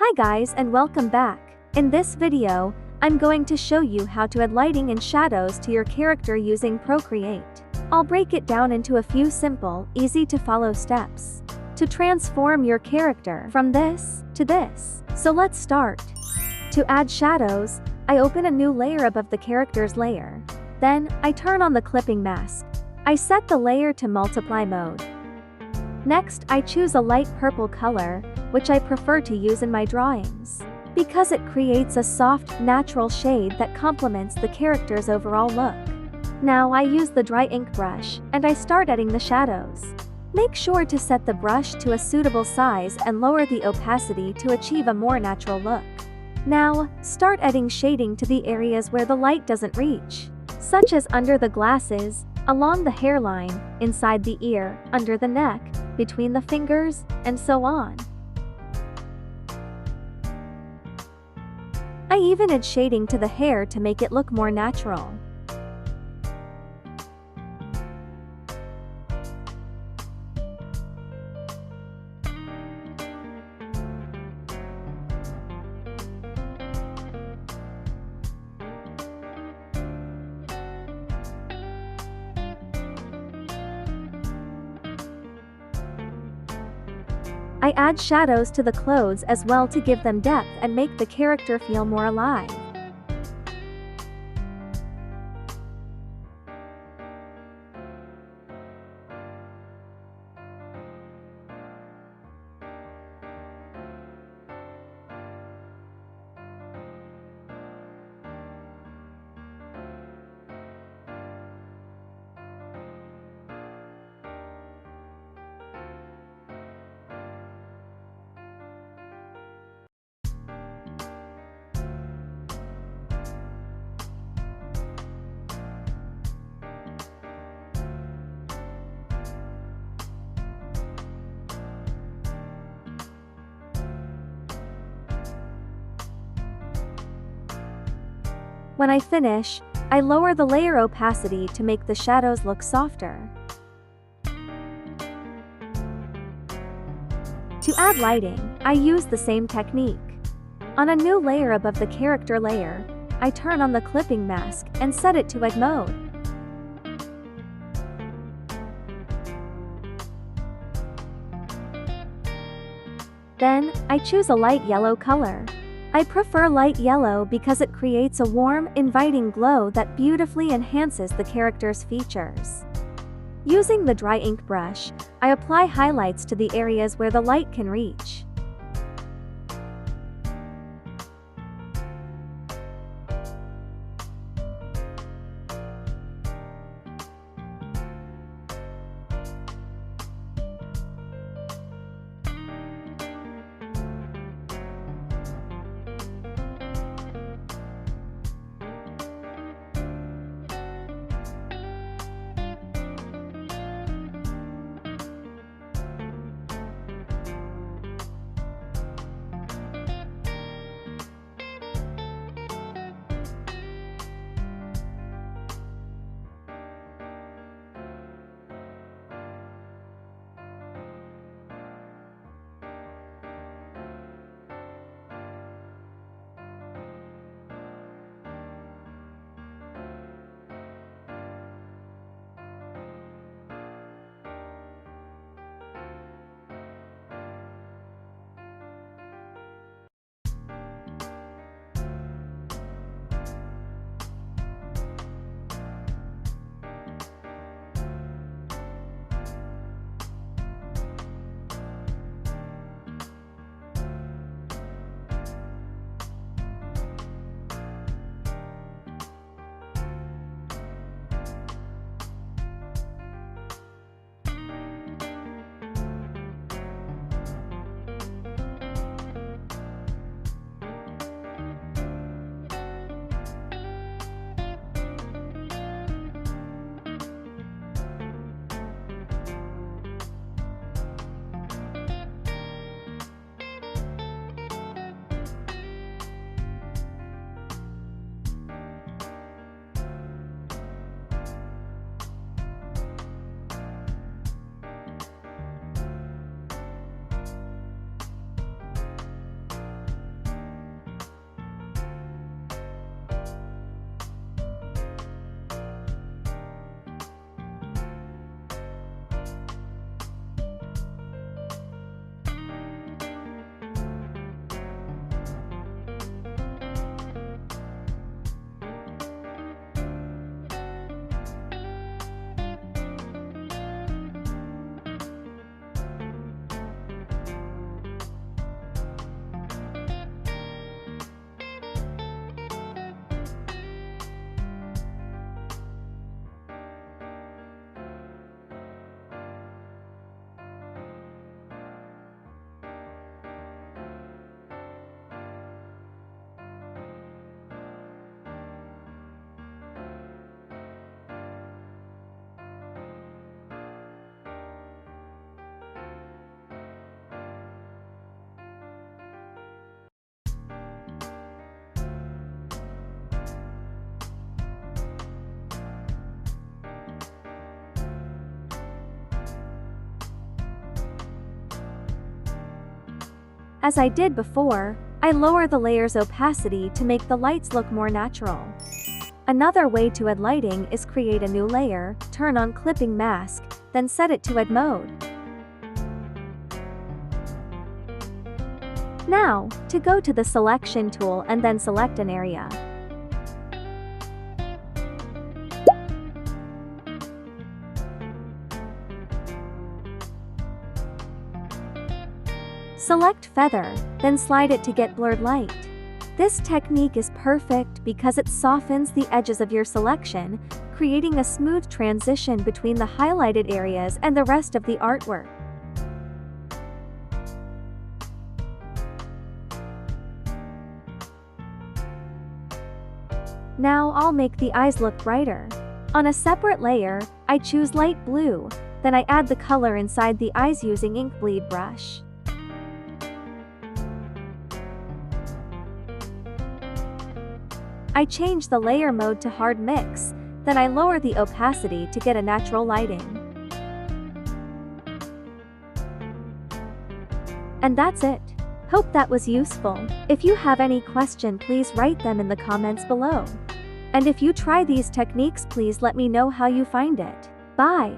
Hi guys and welcome back. In this video, I'm going to show you how to add lighting and shadows to your character using Procreate. I'll break it down into a few simple, easy to follow steps to transform your character from this to this. So let's start. To add shadows, I open a new layer above the character's layer. Then, I turn on the clipping mask. I set the layer to multiply mode. Next, I choose a light purple color, which I prefer to use in my drawings, because it creates a soft, natural shade that complements the character's overall look. Now I use the dry ink brush, and I start adding the shadows. Make sure to set the brush to a suitable size and lower the opacity to achieve a more natural look. Now, start adding shading to the areas where the light doesn't reach, such as under the glasses, along the hairline, inside the ear, under the neck, between the fingers, and so on. I even add shading to the hair to make it look more natural. I add shadows to the clothes as well to give them depth and make the character feel more alive. When I finish, I lower the layer opacity to make the shadows look softer. To add lighting, I use the same technique. On a new layer above the character layer, I turn on the clipping mask and set it to edge mode. Then, I choose a light yellow color. I prefer light yellow because it creates a warm, inviting glow that beautifully enhances the character's features. Using the dry ink brush, I apply highlights to the areas where the light can reach. As I did before, I lower the layer's opacity to make the lights look more natural. Another way to add lighting is create a new layer, turn on clipping mask, then set it to add mode. Now, to go to the selection tool and then select an area. Select feather, then slide it to get blurred light. This technique is perfect because it softens the edges of your selection, creating a smooth transition between the highlighted areas and the rest of the artwork. Now I'll make the eyes look brighter. On a separate layer, I choose light blue, then I add the color inside the eyes using ink bleed brush. I change the layer mode to hard mix, then I lower the opacity to get a natural lighting. And that's it. Hope that was useful. If you have any question, please write them in the comments below. And if you try these techniques, please let me know how you find it. Bye.